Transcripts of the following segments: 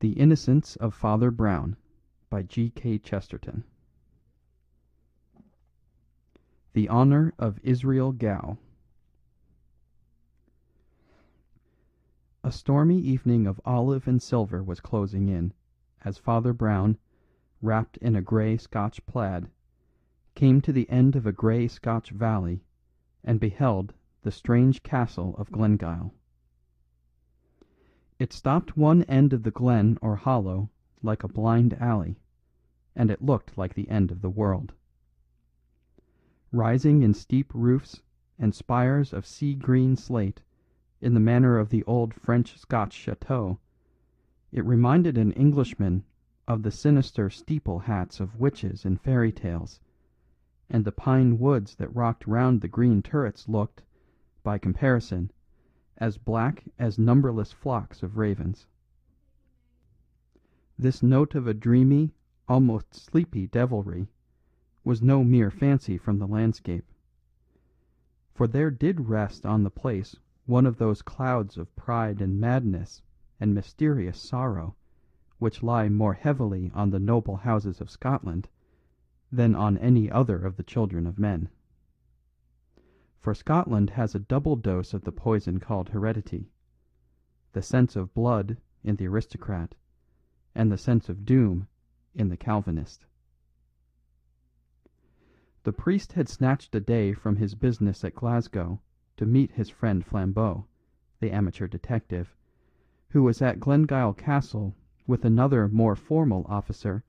The Innocence of Father Brown by G.K. Chesterton. The Honour of Israel Gow. A stormy evening of olive and silver was closing in, as Father Brown, wrapped in a grey Scotch plaid, came to the end of a grey Scotch valley and beheld the strange castle of Glengyle. It stopped one end of the glen or hollow like a blind alley, and it looked like the end of the world. Rising in steep roofs and spires of sea-green slate, in the manner of the old French-Scotch chateau, it reminded an Englishman of the sinister steeple hats of witches in fairy tales, and the pine woods that rocked round the green turrets looked, by comparison, as black as numberless flocks of ravens. This note of a dreamy, almost sleepy devilry was no mere fancy from the landscape, for there did rest on the place one of those clouds of pride and madness and mysterious sorrow which lie more heavily on the noble houses of Scotland than on any other of the children of men. For Scotland has a double dose of the poison called heredity, the sense of blood in the aristocrat, and the sense of doom in the Calvinist. The priest had snatched a day from his business at Glasgow to meet his friend Flambeau, the amateur detective, who was at Glengyle Castle with another more formal officer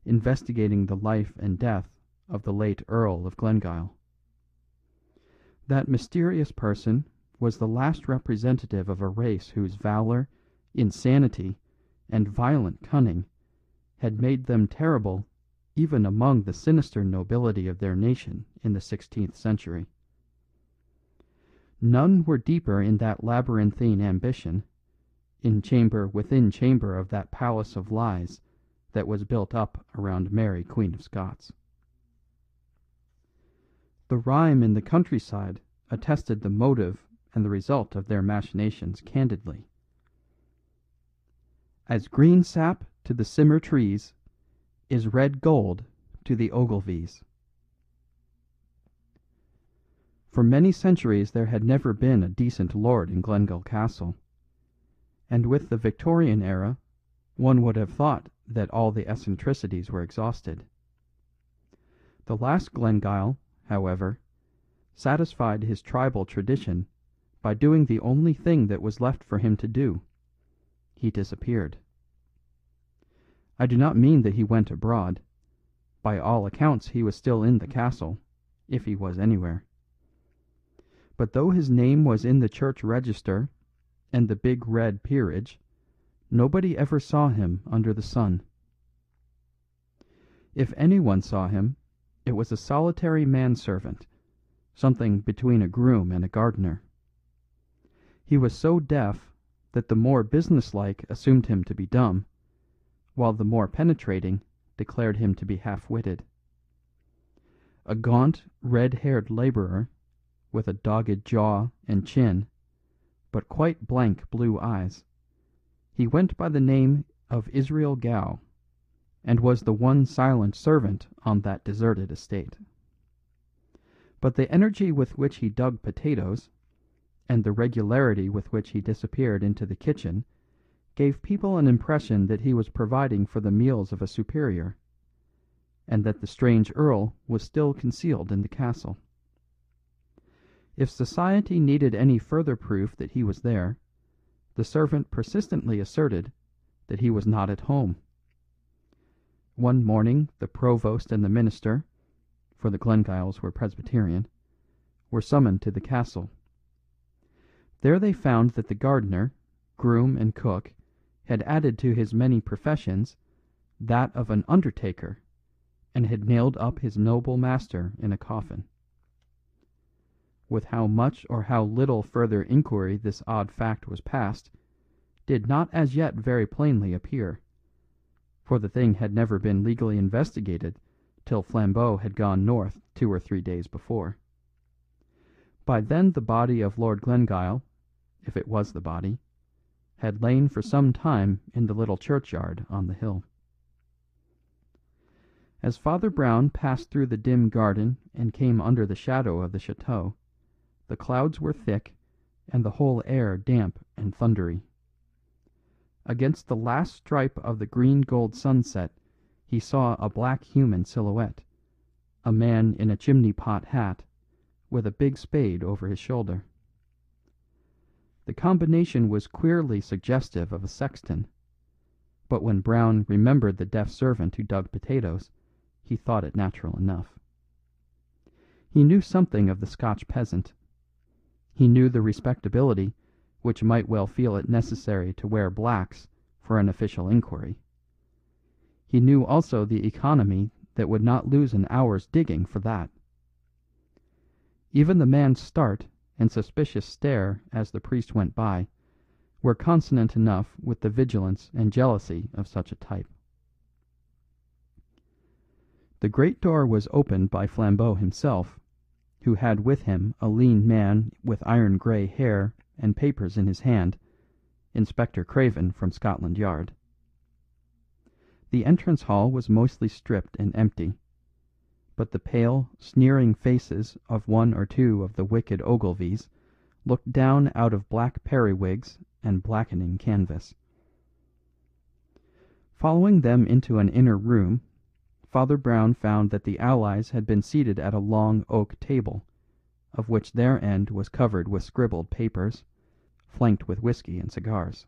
investigating the life and death of the late Earl of Glengyle. That mysterious person was the last representative of a race whose valour, insanity, and violent cunning had made them terrible even among the sinister nobility of their nation in the 16th century. None were deeper in that labyrinthine ambition, in chamber within chamber of that palace of lies that was built up around Mary Queen of Scots. The rhyme in the countryside attested the motive and the result of their machinations candidly. As green sap to the simmer trees is red gold to the Ogilvies. For many centuries there had never been a decent lord in Glengyle Castle, and with the Victorian era one would have thought that all the eccentricities were exhausted. The last Glengyle, however, satisfied his tribal tradition by doing the only thing that was left for him to do. He disappeared. I do not mean that he went abroad. By all accounts he was still in the castle, if he was anywhere. But though his name was in the church register and the big red peerage, nobody ever saw him under the sun. If anyone saw him, it was a solitary manservant, something between a groom and a gardener. He was so deaf that the more businesslike assumed him to be dumb, while the more penetrating declared him to be half-witted. A gaunt, red-haired labourer, with a dogged jaw and chin, but quite blank blue eyes, he went by the name of Israel Gow, and was the one silent servant on that deserted estate. But the energy with which he dug potatoes, and the regularity with which he disappeared into the kitchen, gave people an impression that he was providing for the meals of a superior, and that the strange earl was still concealed in the castle. If society needed any further proof that he was there, the servant persistently asserted that he was not at home. One morning the provost and the minister, for the Glengyles were Presbyterian, were summoned to the castle. There they found that the gardener, groom and cook had added to his many professions that of an undertaker, and had nailed up his noble master in a coffin. With how much or how little further inquiry this odd fact was passed, did not as yet very plainly appear, for the thing had never been legally investigated till Flambeau had gone north 2 or 3 days before. By then the body of Lord Glengyle, if it was the body, had lain for some time in the little churchyard on the hill. As Father Brown passed through the dim garden and came under the shadow of the chateau, the clouds were thick and the whole air damp and thundery. Against the last stripe of the green gold sunset he saw a black human silhouette, a man in a chimney pot hat, with a big spade over his shoulder. The combination was queerly suggestive of a sexton, but when Brown remembered the deaf servant who dug potatoes, he thought it natural enough. He knew something of the Scotch peasant. He knew the respectability which might well feel it necessary to wear blacks for an official inquiry. He knew also the economy that would not lose an hour's digging for that. Even the man's start and suspicious stare as the priest went by were consonant enough with the vigilance and jealousy of such a type. The great door was opened by Flambeau himself, who had with him a lean man with iron grey hair and papers in his hand, Inspector Craven from Scotland Yard. The entrance hall was mostly stripped and empty, but the pale, sneering faces of one or two of the wicked Ogilvies looked down out of black periwigs and blackening canvas. Following them into an inner room, Father Brown found that the allies had been seated at a long oak table, of which their end was covered with scribbled papers, flanked with whiskey and cigars.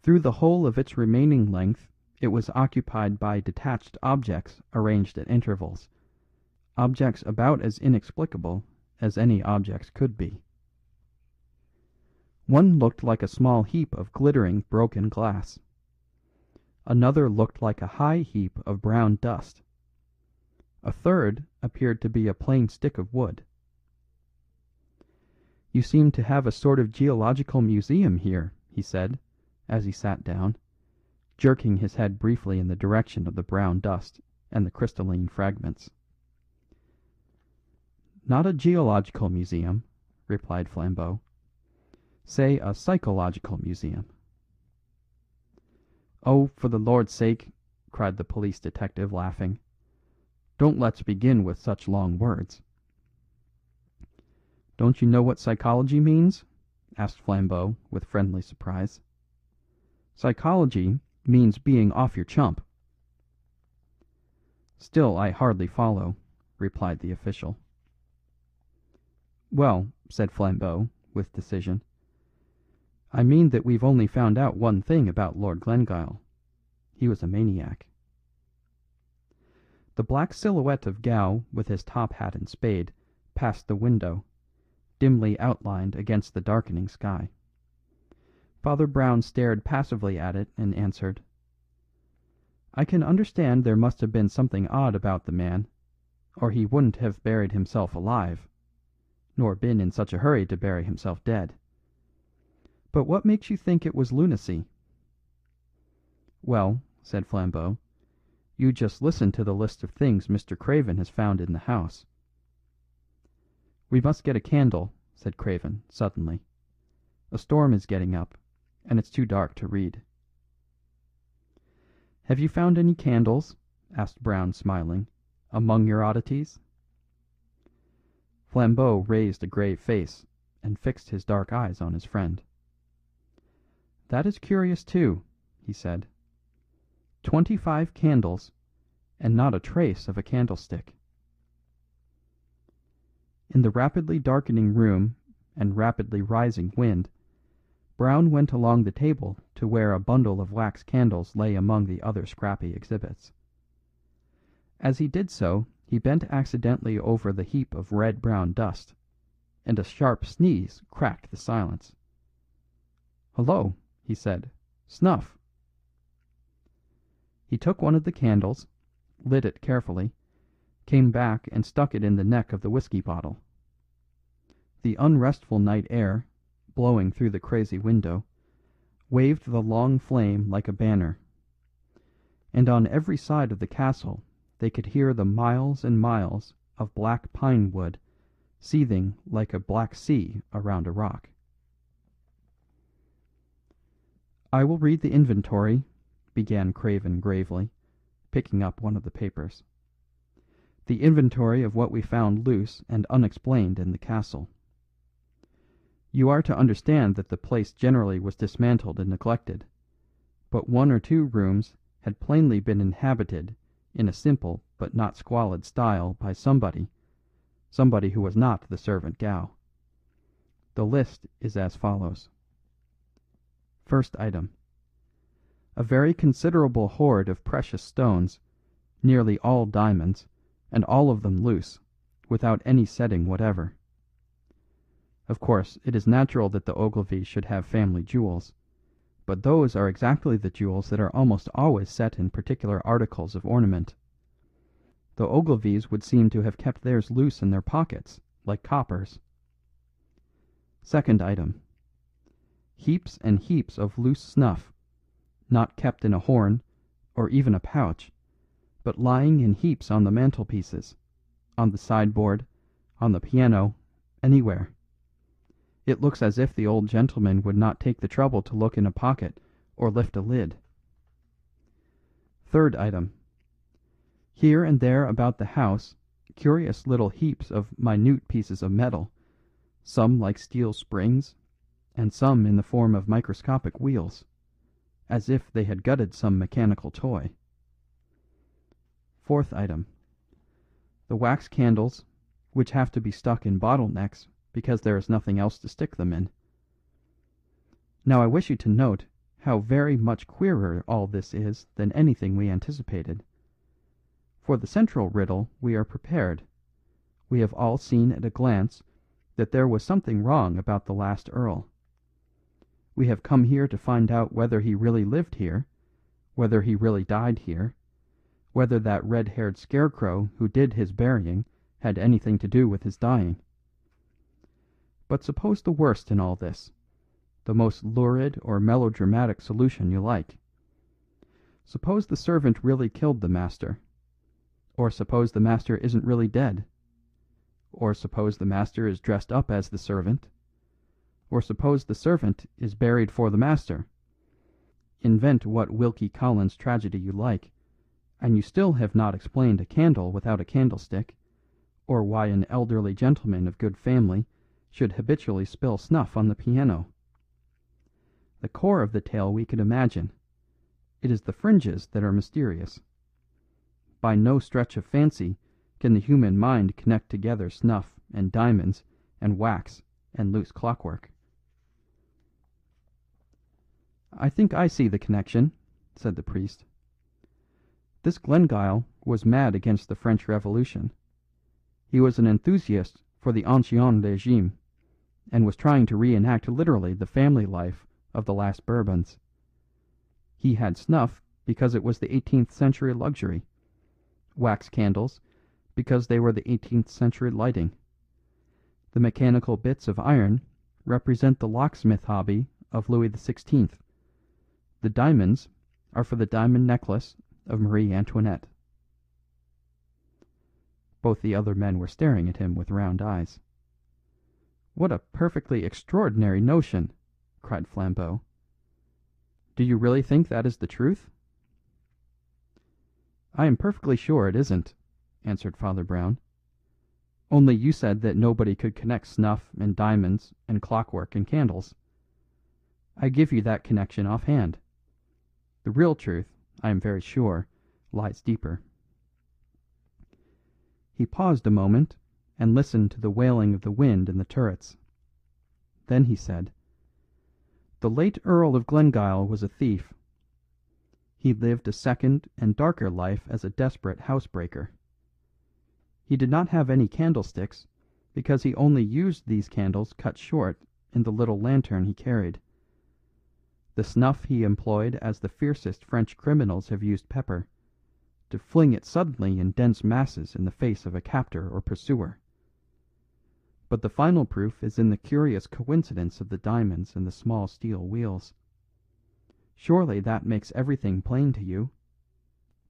Through the whole of its remaining length it was occupied by detached objects arranged at intervals, objects about as inexplicable as any objects could be. One looked like a small heap of glittering broken glass. Another looked like a high heap of brown dust. A third appeared to be a plain stick of wood. "You seem to have a sort of geological museum here," he said, as he sat down, jerking his head briefly in the direction of the brown dust and the crystalline fragments. "Not a geological museum," replied Flambeau. "Say a psychological museum." "Oh, for the Lord's sake," cried the police detective, laughing, "don't let's begin with such long words." "Don't you know what psychology means?" asked Flambeau with friendly surprise. "Psychology means being off your chump." "Still I hardly follow," replied the official. "Well," said Flambeau, with decision, "I mean that we've only found out one thing about Lord Glengyle. He was a maniac." The black silhouette of Gow with his top hat and spade passed the window, dimly outlined against the darkening sky. Father Brown stared passively at it and answered, "I can understand there must have been something odd about the man, or he wouldn't have buried himself alive, nor been in such a hurry to bury himself dead. But what makes you think it was lunacy?" "Well," said Flambeau, "you just listen to the list of things Mr. Craven has found in the house." "We must get a candle," said Craven suddenly. "A storm is getting up, and it's too dark to read." "Have you found any candles," asked Brown, smiling, "among your oddities?" Flambeau raised a grave face and fixed his dark eyes on his friend. "That is curious too," he said. 25 candles, and not a trace of a candlestick." In the rapidly darkening room and rapidly rising wind, Brown went along the table to where a bundle of wax candles lay among the other scrappy exhibits. As he did so, he bent accidentally over the heap of red-brown dust, and a sharp sneeze cracked the silence. "Hullo," he said, "snuff." He took one of the candles, lit it carefully, came back and stuck it in the neck of the whiskey bottle. The unrestful night air, blowing through the crazy window, waved the long flame like a banner, and on every side of the castle they could hear the miles and miles of black pine wood seething like a black sea around a rock. "I will read the inventory," began Craven gravely, picking up one of the papers. "The inventory of what we found loose and unexplained in the castle. You are to understand that the place generally was dismantled and neglected, but one or two rooms had plainly been inhabited in a simple but not squalid style by somebody who was not the servant Gow. The list is as follows. First item. A very considerable hoard of precious stones, nearly all diamonds, and all of them loose, without any setting whatever. Of course, it is natural that the Ogilvies should have family jewels, but those are exactly the jewels that are almost always set in particular articles of ornament. The Ogilvies would seem to have kept theirs loose in their pockets, like coppers. Second item. Heaps and heaps of loose snuff, not kept in a horn, or even a pouch, but lying in heaps on the mantelpieces, on the sideboard, on the piano, anywhere. It looks as if the old gentleman would not take the trouble to look in a pocket or lift a lid. Third item. Here and there about the house curious little heaps of minute pieces of metal, some like steel springs, and some in the form of microscopic wheels, as if they had gutted some mechanical toy. Fourth item. The wax candles, which have to be stuck in bottlenecks because there is nothing else to stick them in. Now I wish you to note how very much queerer all this is than anything we anticipated. For the central riddle we are prepared. We have all seen at a glance that there was something wrong about the last earl. We have come here to find out whether he really lived here, whether he really died here, whether that red-haired scarecrow who did his burying had anything to do with his dying. But suppose the worst in all this, the most lurid or melodramatic solution you like. Suppose the servant really killed the master. Or suppose the master isn't really dead. Or suppose the master is dressed up as the servant. Or suppose the servant is buried for the master. Invent what Wilkie Collins tragedy you like, and you still have not explained a candle without a candlestick, or why an elderly gentleman of good family should habitually spill snuff on the piano. The core of the tale we could imagine. It is the fringes that are mysterious. By no stretch of fancy can the human mind connect together snuff and diamonds and wax and loose clockwork. "I think I see the connection," said the priest. "This Glengyle was mad against the French Revolution. He was an enthusiast for the Ancien Régime, and was trying to reenact literally the family life of the last Bourbons. He had snuff because it was the 18th century luxury, wax candles because they were the 18th century lighting. The mechanical bits of iron represent the locksmith hobby of Louis XVI. The diamonds are for the diamond necklace of Marie Antoinette." Both the other men were staring at him with round eyes. "What a perfectly extraordinary notion!" cried Flambeau. "Do you really think that is the truth?" "I am perfectly sure it isn't," answered Father Brown. "Only you said that nobody could connect snuff and diamonds and clockwork and candles. I give you that connection offhand. The real truth, I am very sure, lies deeper." He paused a moment and listened to the wailing of the wind in the turrets. Then he said, "The late Earl of Glengyle was a thief. He lived a second and darker life as a desperate housebreaker. He did not have any candlesticks because he only used these candles cut short in the little lantern he carried. The snuff he employed as the fiercest French criminals have used pepper, to fling it suddenly in dense masses in the face of a captor or pursuer. But the final proof is in the curious coincidence of the diamonds and the small steel wheels. Surely that makes everything plain to you.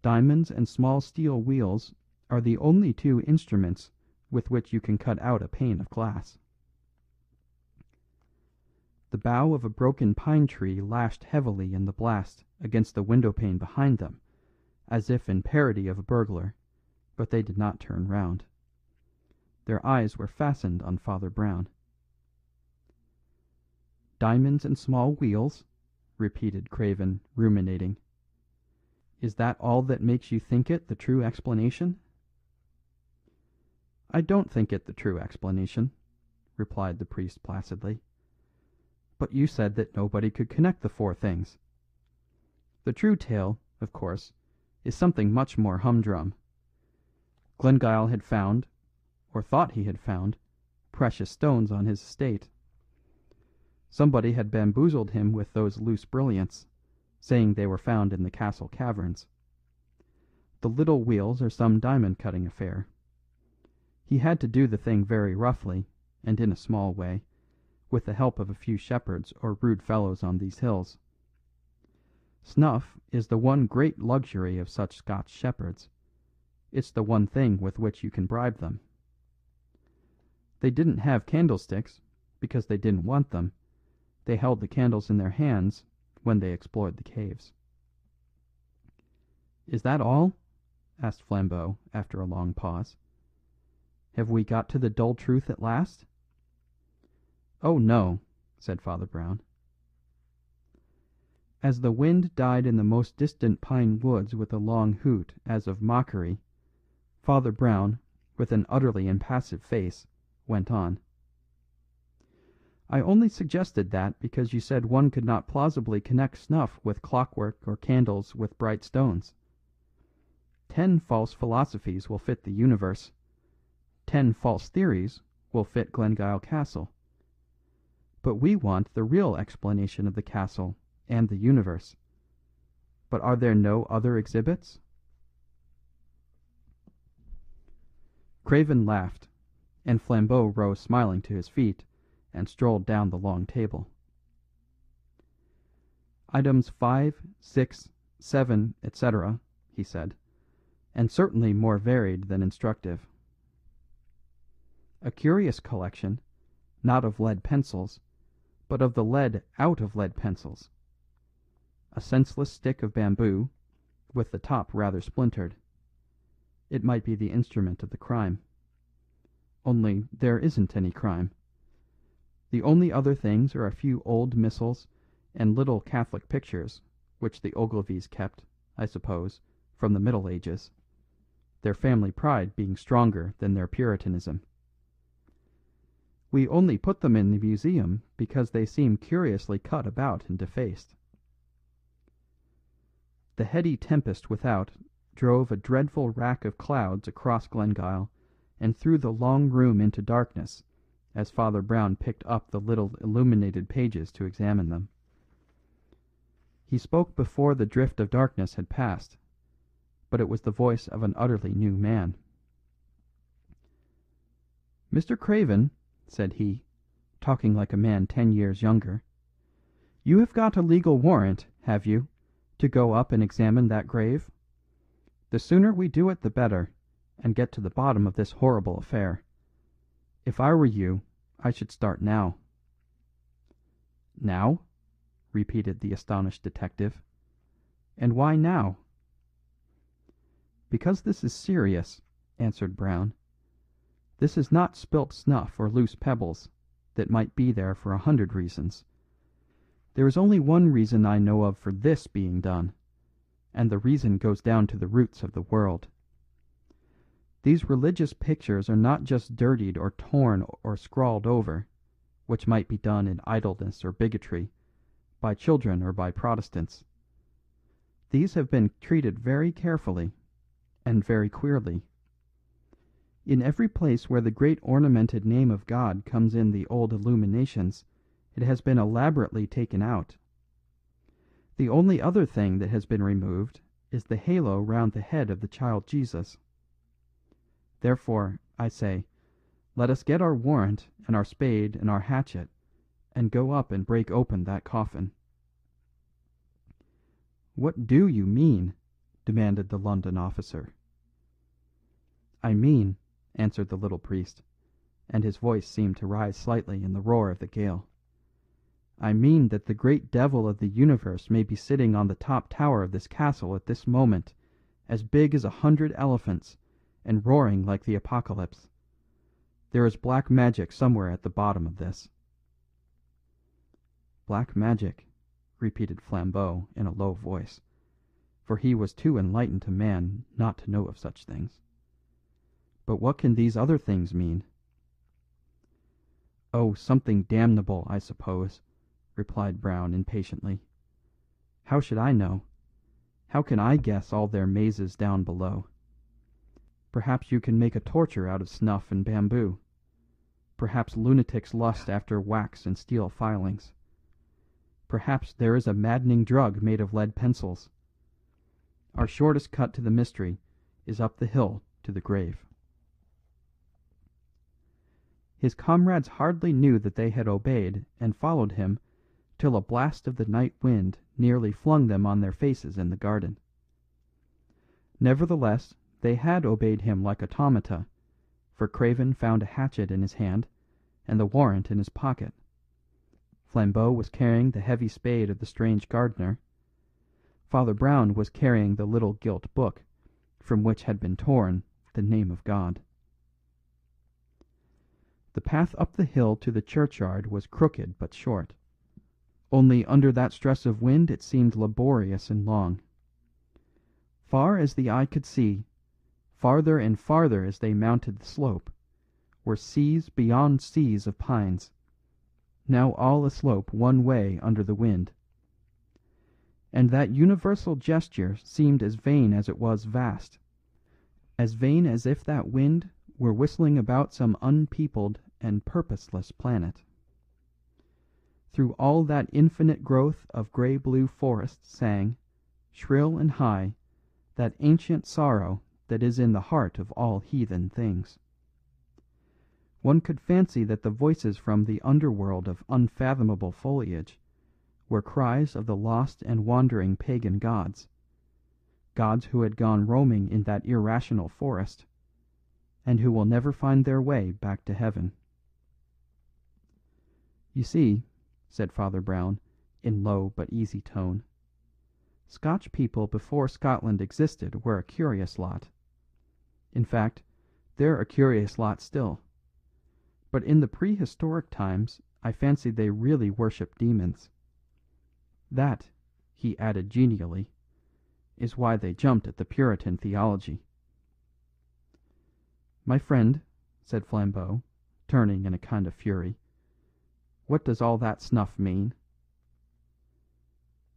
Diamonds and small steel wheels are the only two instruments with which you can cut out a pane of glass." The bough of a broken pine tree lashed heavily in the blast against the window-pane behind them, as if in parody of a burglar, but they did not turn round. Their eyes were fastened on Father Brown. "Diamonds and small wheels?" repeated Craven, ruminating. "Is that all that makes you think it the true explanation?" "I don't think it the true explanation," replied the priest placidly. "But you said that nobody could connect the four things. The true tale, of course, is something much more humdrum. Glengyle had found, or thought he had found, precious stones on his estate. Somebody had bamboozled him with those loose brilliants, saying they were found in the castle caverns. The little wheels are some diamond-cutting affair. He had to do the thing very roughly, and in a small way, with the help of a few shepherds or rude fellows on these hills. Snuff is the one great luxury of such Scotch shepherds. It's the one thing with which you can bribe them. They didn't have candlesticks, because they didn't want them. They held the candles in their hands when they explored the caves." "Is that all?" asked Flambeau after a long pause. "Have we got to the dull truth at last?" "Oh, no," said Father Brown. As the wind died in the most distant pine woods with a long hoot as of mockery, Father Brown, with an utterly impassive face, went on. "I only suggested that because you said one could not plausibly connect snuff with clockwork or candles with bright stones. 10 false philosophies will fit the universe. 10 false theories will fit Glengyle Castle. But we want the real explanation of the castle and the universe. But are there no other exhibits?" Craven laughed, and Flambeau rose smiling to his feet and strolled down the long table. "Items 5, 6, 7, etc.," he said, "and certainly more varied than instructive. A curious collection, not of lead pencils, but of the lead out of lead pencils. A senseless stick of bamboo, with the top rather splintered. It might be the instrument of the crime. Only there isn't any crime. The only other things are a few old missals and little Catholic pictures, which the Ogilvies kept, I suppose, from the Middle Ages, their family pride being stronger than their Puritanism. We only put them in the museum because they seem curiously cut about and defaced." The heady tempest without drove a dreadful rack of clouds across Glengyle and threw the long room into darkness as Father Brown picked up the little illuminated pages to examine them. He spoke before the drift of darkness had passed, but it was the voice of an utterly new man. "Mr. Craven," said he, talking like a man 10 years younger, "you have got a legal warrant, have you, to go up and examine that grave? The sooner we do it the better, and get to the bottom of this horrible affair. If I were you, I should start now." "Now?" repeated the astonished detective. "And why now?" "Because this is serious," answered Brown. "This is not spilt snuff or loose pebbles, that might be there for 100 reasons. There is only one reason I know of for this being done, and the reason goes down to the roots of the world. These religious pictures are not just dirtied or torn or scrawled over, which might be done in idleness or bigotry, by children or by Protestants. These have been treated very carefully, and very queerly. In every place where the great ornamented name of God comes in the old illuminations, it has been elaborately taken out. The only other thing that has been removed is the halo round the head of the child Jesus. Therefore, I say, let us get our warrant and our spade and our hatchet, and go up and break open that coffin." "What do you mean?" demanded the London officer. "I mean," answered the little priest, and his voice seemed to rise slightly in the roar of the gale, I mean that the great devil of the universe may be sitting on the top tower of this castle at this moment, as big as 100 elephants, and roaring like the apocalypse. There is black magic somewhere at the bottom of this." "Black magic," repeated Flambeau in a low voice, for he was too enlightened a man not to know of such things. "But what can these other things mean?" "Oh, something damnable, I suppose," replied Brown impatiently. "How should I know? How can I guess all their mazes down below? Perhaps you can make a torture out of snuff and bamboo. Perhaps lunatics lust after wax and steel filings. Perhaps there is a maddening drug made of lead pencils. Our shortest cut to the mystery is up the hill to the grave." His comrades hardly knew that they had obeyed and followed him till a blast of the night wind nearly flung them on their faces in the garden. Nevertheless, they had obeyed him like automata, for Craven found a hatchet in his hand and the warrant in his pocket. Flambeau was carrying the heavy spade of the strange gardener. Father Brown was carrying the little gilt book, from which had been torn the name of God. The path up the hill to the churchyard was crooked but short. Only under that stress of wind it seemed laborious and long. Far as the eye could see, farther and farther as they mounted the slope, were seas beyond seas of pines, now all aslope one way under the wind. And that universal gesture seemed as vain as it was vast, as vain as if that wind were whistling about some unpeopled and purposeless planet. Through all that infinite growth of grey-blue forest sang, shrill and high, that ancient sorrow that is in the heart of all heathen things. One could fancy that the voices from the underworld of unfathomable foliage were cries of the lost and wandering pagan gods, gods who had gone roaming in that irrational forest, and who will never find their way back to heaven. "You see," said Father Brown, in low but easy tone, "Scotch people before Scotland existed were a curious lot. In fact, they're a curious lot still. But in the prehistoric times I fancy they really worshipped demons. That," he added genially, "is why they jumped at the Puritan theology." "My friend," said Flambeau, turning in a kind of fury, "what does all that snuff mean?"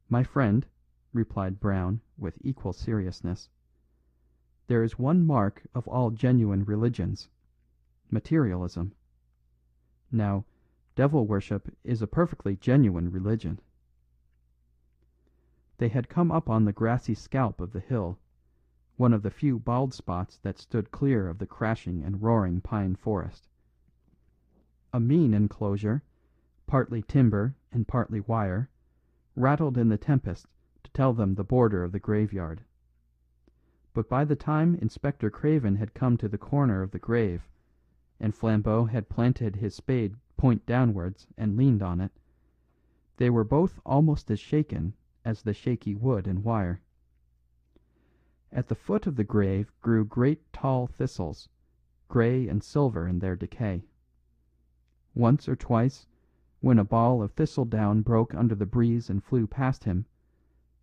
"My friend," replied Brown with equal seriousness, "there is one mark of all genuine religions: materialism. Now, devil worship is a perfectly genuine religion." They had come up on the grassy scalp of the hill, one of the few bald spots that stood clear of the crashing and roaring pine forest. A mean enclosure, partly timber and partly wire, rattled in the tempest to tell them the border of the graveyard. But by the time Inspector Craven had come to the corner of the grave, and Flambeau had planted his spade point downwards and leaned on it, they were both almost as shaken as the shaky wood and wire. At the foot of the grave grew great tall thistles, grey and silver in their decay. Once or twice, when a ball of thistledown broke under the breeze and flew past him,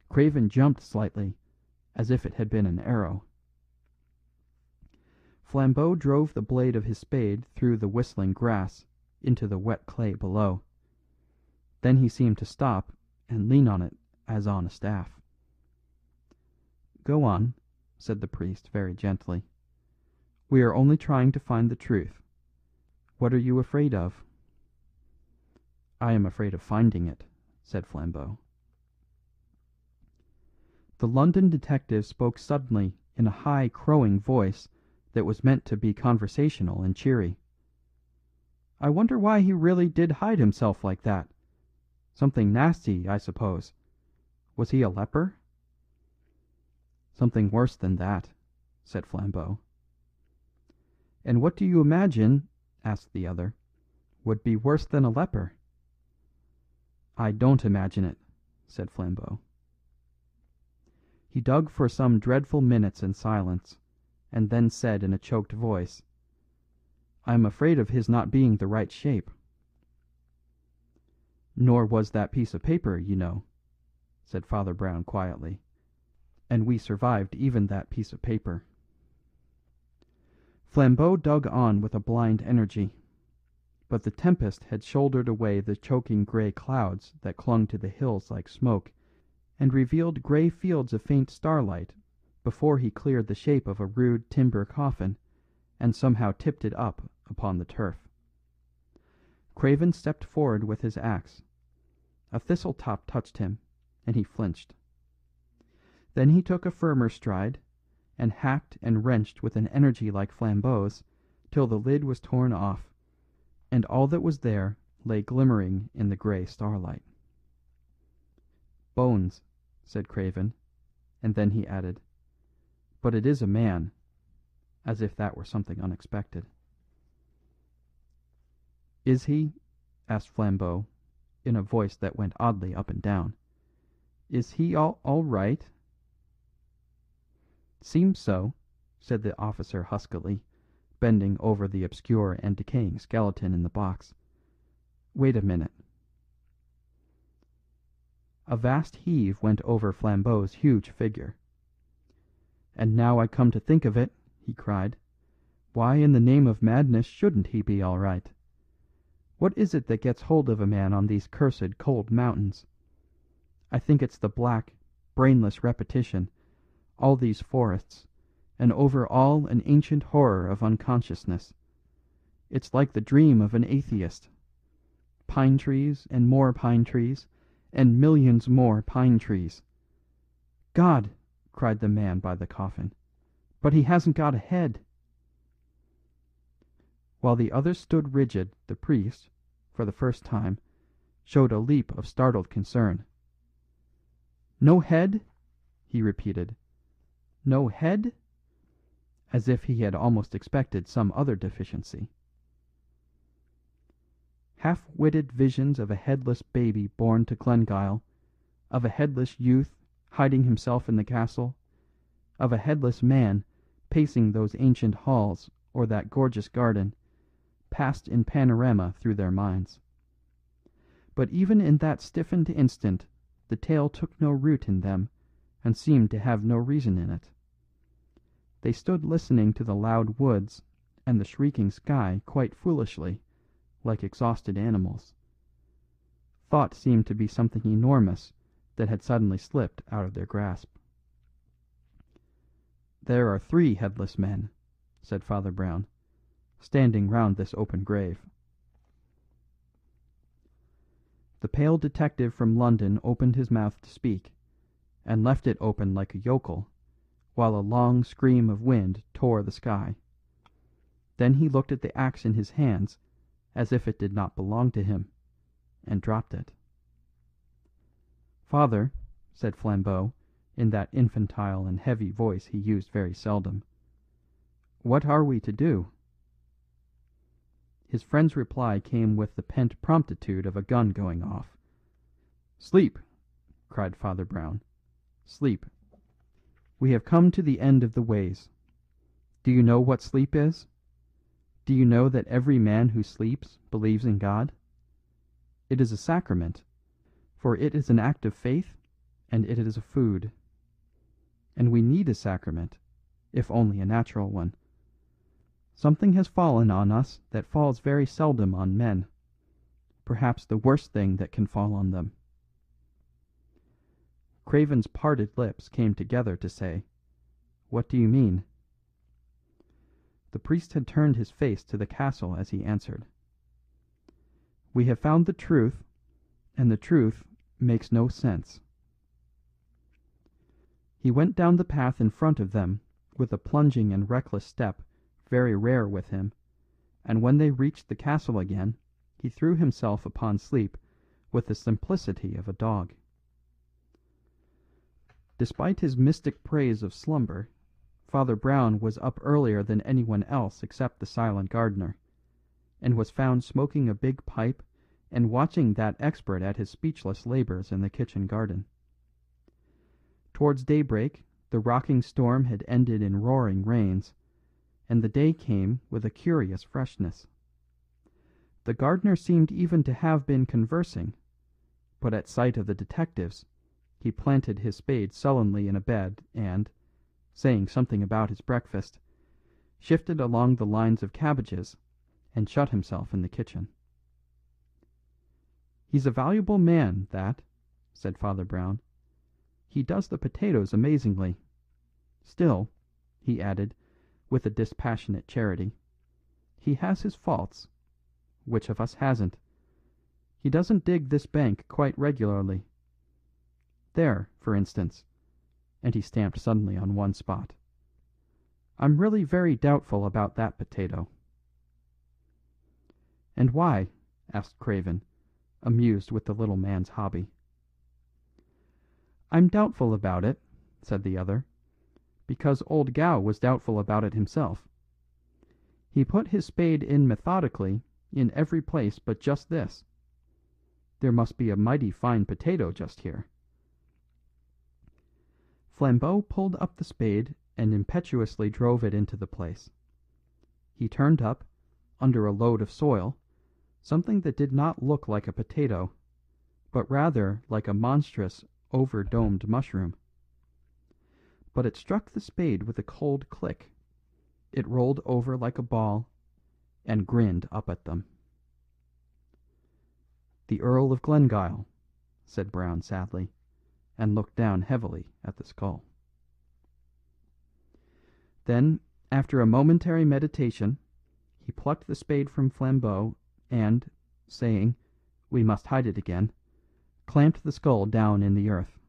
Craven jumped slightly, as if it had been an arrow. Flambeau drove the blade of his spade through the whistling grass into the wet clay below. Then he seemed to stop and lean on it as on a staff. "Go on," said the priest very gently. "We are only trying to find the truth. What are you afraid of?" "I am afraid of finding it," said Flambeau. The London detective spoke suddenly in a high crowing voice that was meant to be conversational and cheery. "I wonder why he really did hide himself like that. Something nasty, I suppose. Was he a leper?" "Something worse than that," said Flambeau. "And what do you imagine," asked the other, "would be worse than a leper?" "I don't imagine it," said Flambeau. He dug for some dreadful minutes in silence, and then said in a choked voice, "I am afraid of his not being the right shape." "Nor was that piece of paper, you know," said Father Brown quietly, "and we survived even that piece of paper." Flambeau dug on with a blind energy, but the tempest had shouldered away the choking grey clouds that clung to the hills like smoke, and revealed grey fields of faint starlight before he cleared the shape of a rude timber coffin and somehow tipped it up upon the turf. Craven stepped forward with his axe. A thistle top touched him, and he flinched. Then he took a firmer stride, and hacked and wrenched with an energy like Flambeau's till the lid was torn off, and all that was there lay glimmering in the grey starlight. "Bones," said Craven, and then he added, "but it is a man," as if that were something unexpected. "Is he?" asked Flambeau, in a voice that went oddly up and down. "Is he all right?" "Seems so," said the officer huskily, bending over the obscure and decaying skeleton in the box. "Wait a minute." A vast heave went over Flambeau's huge figure. "And now I come to think of it," he cried, "why in the name of madness shouldn't he be all right? What is it that gets hold of a man on these cursed cold mountains? I think it's the black, brainless repetition, all these forests, and over all an ancient horror of unconsciousness. It's like the dream of an atheist. Pine trees and more pine trees, and millions more pine trees. God!" cried the man by the coffin, "but he hasn't got a head." While the others stood rigid, the priest, for the first time, showed a leap of startled concern. "No head?" he repeated. "No head?" as if he had almost expected some other deficiency. Half-witted visions of a headless baby born to Glengyle, of a headless youth hiding himself in the castle, of a headless man pacing those ancient halls or that gorgeous garden, passed in panorama through their minds. But even in that stiffened instant the tale took no root in them and seemed to have no reason in it. They stood listening to the loud woods and the shrieking sky quite foolishly, like exhausted animals. Thought seemed to be something enormous that had suddenly slipped out of their grasp. "There are 3 headless men," said Father Brown, "standing round this open grave." The pale detective from London opened his mouth to speak, and left it open like a yokel, while a long scream of wind tore the sky. Then he looked at the axe in his hands as if it did not belong to him, and dropped it. "Father," said Flambeau, in that infantile and heavy voice he used very seldom, "what are we to do?" His friend's reply came with the pent promptitude of a gun going off. "Sleep!" cried Father Brown. "Sleep. We have come to the end of the ways. Do you know what sleep is? Do you know that every man who sleeps believes in God? It is a sacrament, for it is an act of faith, and it is a food. And we need a sacrament, if only a natural one. Something has fallen on us that falls very seldom on men, perhaps the worst thing that can fall on them." Craven's parted lips came together to say, "What do you mean?" The priest had turned his face to the castle as he answered, "We have found the truth, and the truth makes no sense." He went down the path in front of them with a plunging and reckless step very rare with him, and when they reached the castle again he threw himself upon sleep with the simplicity of a dog. Despite his mystic praise of slumber, Father Brown was up earlier than anyone else except the silent gardener, and was found smoking a big pipe and watching that expert at his speechless labours in the kitchen garden. Towards daybreak the rocking storm had ended in roaring rains, and the day came with a curious freshness. The gardener seemed even to have been conversing, but at sight of the detectives he planted his spade sullenly in a bed and, saying something about his breakfast, shifted along the lines of cabbages and shut himself in the kitchen. "He's a valuable man, that," said Father Brown. "He does the potatoes amazingly. Still," he added, with a dispassionate charity, "he has his faults. Which of us hasn't? He doesn't dig this bank quite regularly. There, for instance," and he stamped suddenly on one spot. "I'm really very doubtful about that potato." "And why?" asked Craven, amused with the little man's hobby. "I'm doubtful about it," said the other, "because old Gow was doubtful about it himself. He put his spade in methodically in every place but just this. There must be a mighty fine potato just here." Flambeau pulled up the spade and impetuously drove it into the place. He turned up, under a load of soil, something that did not look like a potato, but rather like a monstrous, over-domed mushroom. But it struck the spade with a cold click. It rolled over like a ball, and grinned up at them. "The Earl of Glengyle," said Brown sadly, and looked down heavily at the skull. Then, after a momentary meditation, he plucked the spade from Flambeau and, saying, "We must hide it again," clamped the skull down in the earth.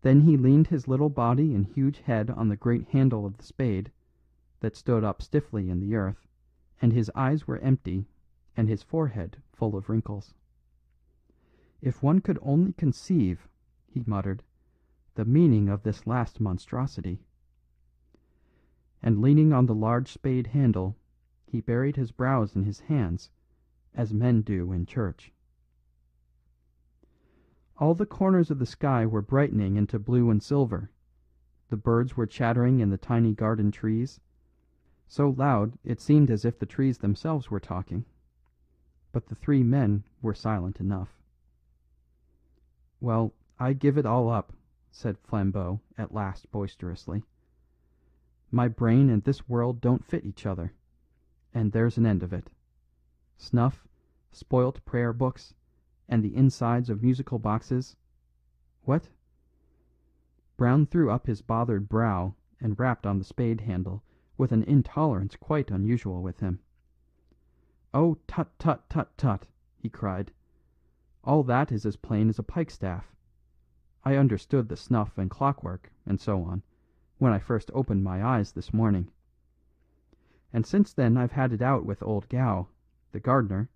Then he leaned his little body and huge head on the great handle of the spade, that stood up stiffly in the earth, and his eyes were empty and his forehead full of wrinkles. "If one could only conceive," he muttered, "the meaning of this last monstrosity." And leaning on the large spade handle, he buried his brows in his hands, as men do in church. All the corners of the sky were brightening into blue and silver, the birds were chattering in the tiny garden trees, so loud it seemed as if the trees themselves were talking, but the three men were silent enough. "Well, I give it all up," said Flambeau at last boisterously. "My brain and this world don't fit each other, and there's an end of it. Snuff, spoilt prayer books, and the insides of musical boxes. What?" Brown threw up his bothered brow and rapped on the spade handle with an intolerance quite unusual with him. "Oh, tut, tut, tut, tut!" he cried. "All that is as plain as a pikestaff. I understood the snuff and clockwork, and so on, when I first opened my eyes this morning. And since then I've had it out with old Gow, the gardener,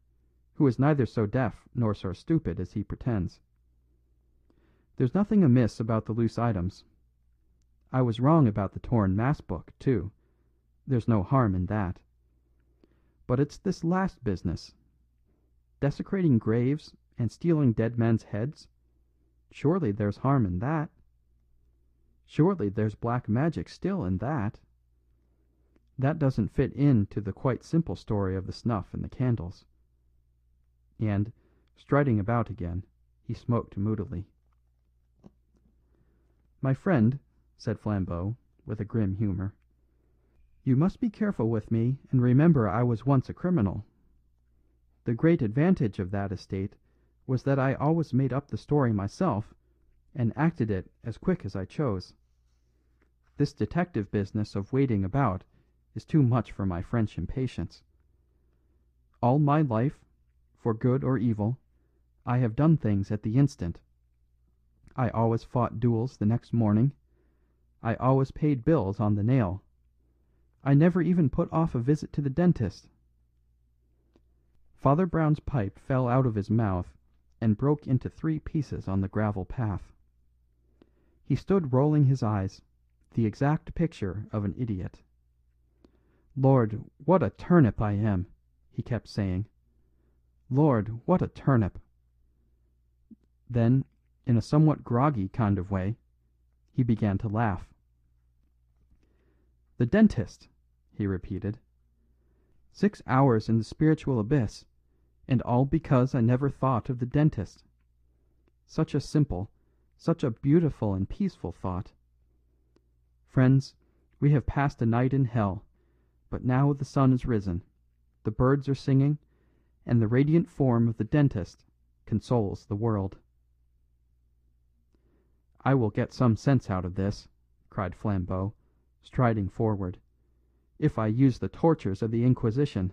who is neither so deaf nor so stupid as he pretends. There's nothing amiss about the loose items. I was wrong about the torn mass book, too. There's no harm in that. But it's this last business. Desecrating graves and stealing dead men's heads. Surely there's harm in that. Surely there's black magic still in that. That doesn't fit in to the quite simple story of the snuff and the candles." And, striding about again, he smoked moodily. "My friend," said Flambeau, with a grim humour, "you must be careful with me and remember I was once a criminal. The great advantage of that estate was that I always made up the story myself and acted it as quick as I chose. This detective business of waiting about is too much for my French impatience. All my life, for good or evil, I have done things at the instant. I always fought duels the next morning. I always paid bills on the nail. I never even put off a visit to the dentist." Father Brown's pipe fell out of his mouth and broke into 3 pieces on the gravel path. He stood rolling his eyes, the exact picture of an idiot. "Lord, what a turnip I am!" he kept saying. Lord, what a turnip!" Then, in a somewhat groggy kind of way, he began to laugh. "The dentist!" he repeated. "6 hours in the spiritual abyss, and all because I never thought of the dentist. Such a simple, such a beautiful and peaceful thought. Friends, we have passed a night in hell, but now the sun is risen, the birds are singing, and the radiant form of the dentist consoles the world." "I will get some sense out of this," cried Flambeau, striding forward, "if I use the tortures of the Inquisition."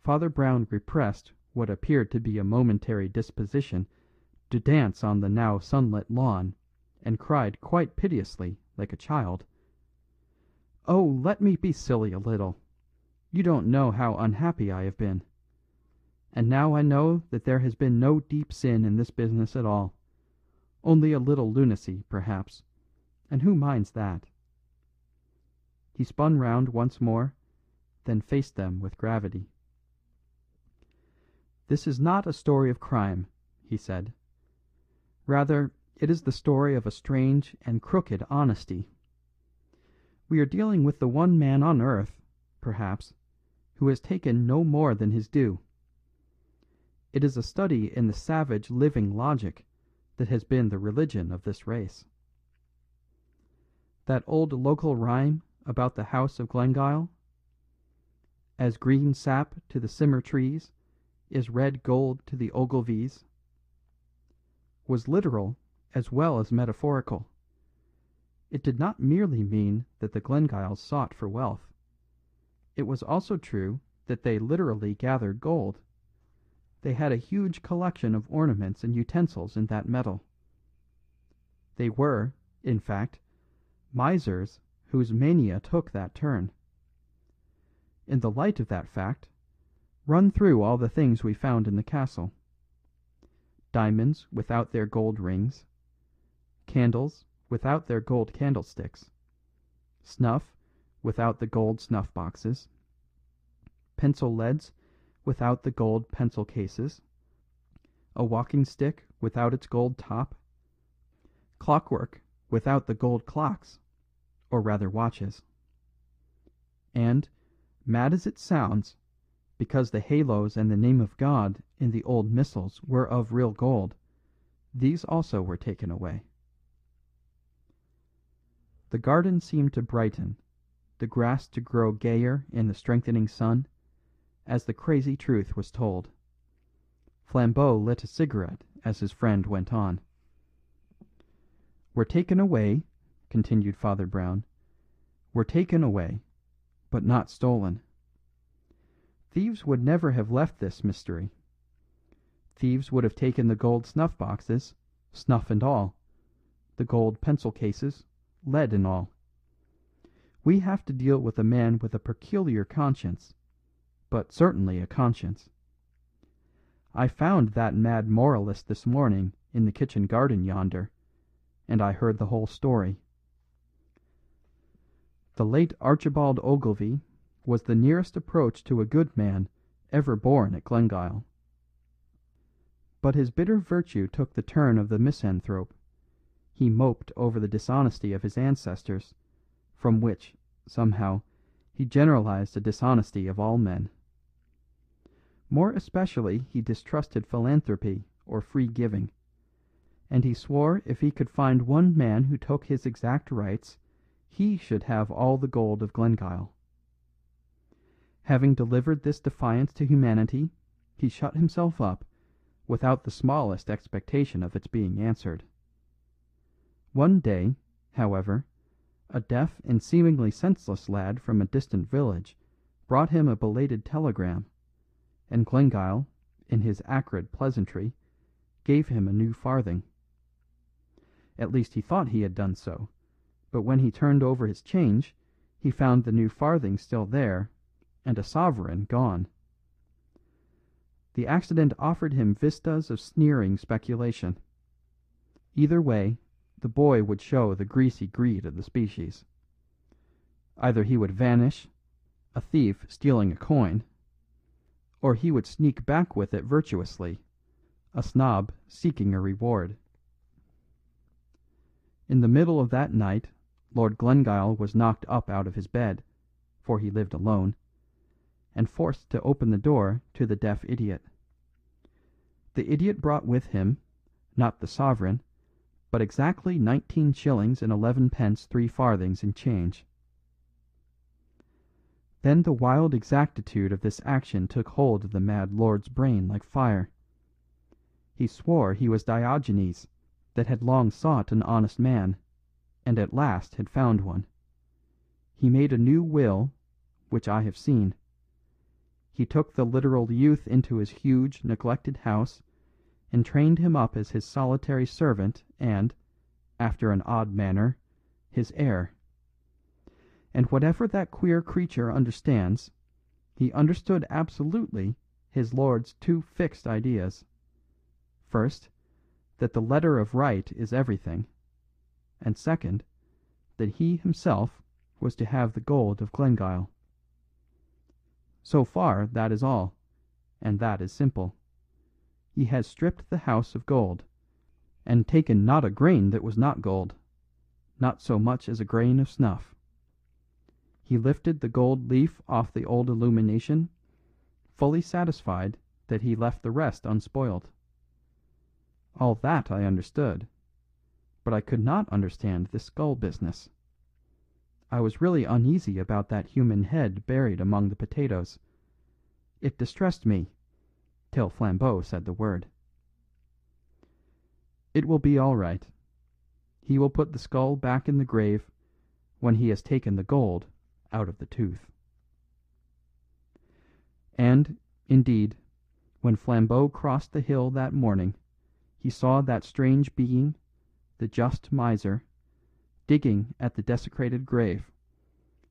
Father Brown repressed what appeared to be a momentary disposition to dance on the now sunlit lawn, and cried quite piteously, like a child, "Oh, let me be silly a little. You don't know how unhappy I have been. And now I know that there has been no deep sin in this business at all. Only a little lunacy, perhaps, and who minds that?" He spun round once more, then faced them with gravity. "This is not a story of crime," he said. "Rather, it is the story of a strange and crooked honesty. We are dealing with the one man on earth, perhaps, who has taken no more than his due. It is a study in the savage living logic that has been the religion of this race. That old local rhyme about the house of Glengyle, "As green sap to the simmer trees is red gold to the Ogilvies," was literal as well as metaphorical. It did not merely mean that the Glengyles sought for wealth. It was also true that they literally gathered gold. They had a huge collection of ornaments and utensils in that metal. They were, in fact, misers whose mania took that turn. In the light of that fact, run through all the things we found in the castle. Diamonds without their gold rings, candles without their gold candlesticks, snuff without the gold snuff boxes, pencil leads without the gold pencil cases, a walking stick without its gold top, clockwork without the gold clocks, or rather watches. And, mad as it sounds, because the halos and the name of God in the old missals were of real gold, these also were taken away. The garden seemed to brighten, the grass to grow gayer in the strengthening sun, as the crazy truth was told. Flambeau lit a cigarette as his friend went on. "Were taken away," continued Father Brown, "were taken away, but not stolen. Thieves would never have left this mystery. Thieves would have taken the gold snuff boxes, snuff and all, the gold pencil cases, lead and all. We have to deal with a man with a peculiar conscience, but certainly a conscience. I found that mad moralist this morning in the kitchen garden yonder, and I heard the whole story. The late Archibald Ogilvy was the nearest approach to a good man ever born at Glengyle. But his bitter virtue took the turn of the misanthrope. He moped over the dishonesty of his ancestors, from which, somehow, he generalized the dishonesty of all men. More especially he distrusted philanthropy or free giving, and he swore if he could find one man who took his exact rights, he should have all the gold of Glengyle. Having delivered this defiance to humanity, he shut himself up, without the smallest expectation of its being answered. One day, however, a deaf and seemingly senseless lad from a distant village brought him a belated telegram, and Glengyle, in his acrid pleasantry, gave him a new farthing. At least he thought he had done so, but when he turned over his change, he found the new farthing still there, and a sovereign gone. The accident offered him vistas of sneering speculation. Either way, the boy would show the greasy greed of the species. Either he would vanish, a thief stealing a coin, or he would sneak back with it virtuously, a snob seeking a reward. In the middle of that night Lord Glengyle was knocked up out of his bed, for he lived alone, and forced to open the door to the deaf idiot. The idiot brought with him, not the sovereign, but exactly 19 shillings and 11 pence 3 farthings in change. Then the wild exactitude of this action took hold of the mad lord's brain like fire. He swore he was Diogenes, that had long sought an honest man, and at last had found one. He made a new will, which I have seen. He took the literal youth into his huge, neglected house, and trained him up as his solitary servant and, after an odd manner, his heir. And whatever that queer creature understands, he understood absolutely his lord's 2 fixed ideas. First, that the letter of right is everything, and second, that he himself was to have the gold of Glengyle. So far that is all, and that is simple. He has stripped the house of gold, and taken not a grain that was not gold, not so much as a grain of snuff. He lifted the gold leaf off the old illumination, fully satisfied that he left the rest unspoiled. All that I understood, but I could not understand this skull business. I was really uneasy about that human head buried among the potatoes. It distressed me, till Flambeau said the word. It will be all right. He will put the skull back in the grave when he has taken the gold out of the tooth. And, indeed, when Flambeau crossed the hill that morning, he saw that strange being, the just miser, digging at the desecrated grave,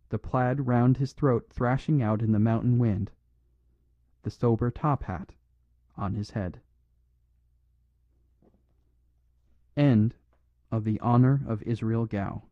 the plaid round his throat thrashing out in the mountain wind, the sober top hat on his head. End of the Honour of Israel Gow.